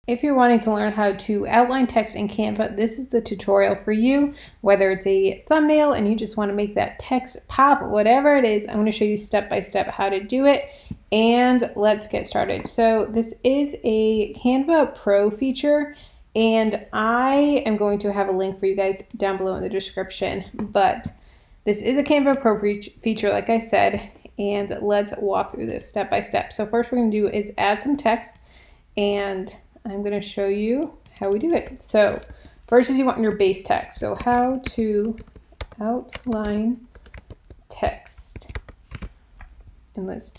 If you're wanting to learn how to outline text in Canva, this is the tutorial for you. Whether it's a thumbnail and you just want to make that text pop, whatever it is, I'm going to show you step by step how to do it. And let's get started. So this is a Canva Pro feature, and I am going to have a link for you guys down below in the description. But this is a Canva Pro feature, like I said, and let's walk through this step by step. So first we're going to do is add some text, and I'm going to show you how we do it. So first is you want your base text. So how to outline text. And let's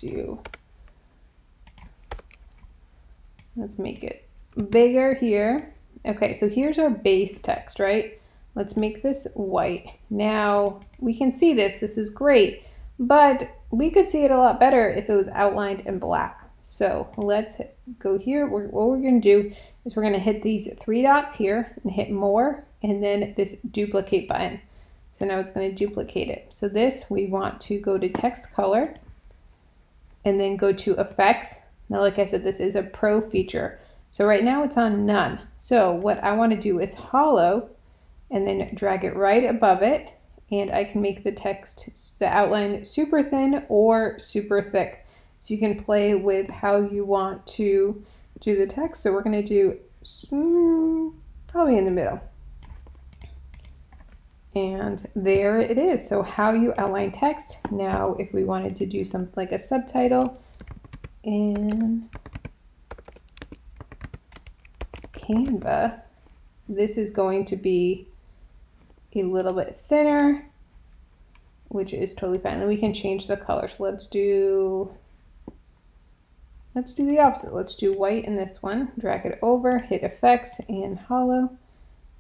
make it bigger here. Okay, so here's our base text, right? Let's make this white. Now we can see this is great, but we could see it a lot better if it was outlined in black. So let's go here. What we're going to do is we're going to hit these three dots here and hit more, and then this duplicate button. So now it's going to duplicate it. So this, we want to go to text color and then go to effects. Now, like I said, this is a pro feature. So right now it's on none. So what I want to do is hollow and then drag it right above it. And I can make the text, the outline super thin or super thick. So you can play with how you want to do the text. So we're going to do probably in the middle. And there it is. So how you outline text. Now, if we wanted to do something like a subtitle in Canva, this is going to be a little bit thinner, which is totally fine. And we can change the color. So let's do the opposite. Let's do white in this one, drag it over, hit effects and hollow.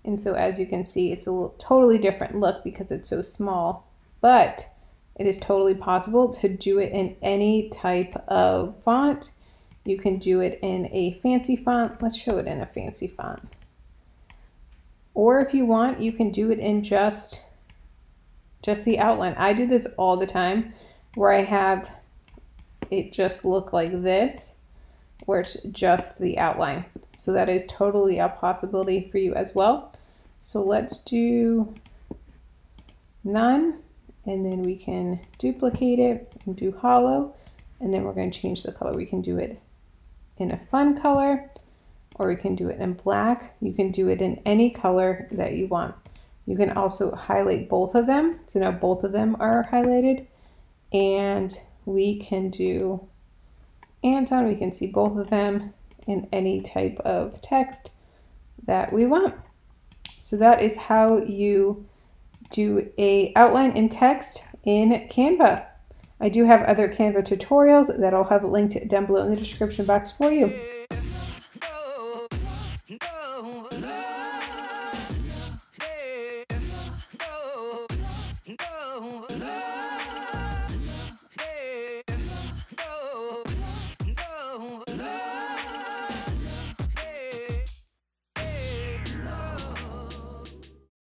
And so as you can see, it's a totally different look because it's so small, but it is totally possible to do it in any type of font. You can do it in a fancy font. Let's show it in a fancy font. Or if you want, you can do it in just the outline. I do this all the time where I have it just look like this, where it's just the outline. So that is totally a possibility for you as well. So let's do none, and then we can duplicate it and do hollow, and then we're going to change the color. We can do it in a fun color, or we can do it in black. You can do it in any color that you want. You can also highlight both of them. So now both of them are highlighted, and we can do Anton. We can see both of them in any type of text that we want. So that is how you do a outline in text in Canva. I do have other Canva tutorials that I'll have linked down below in the description box for you.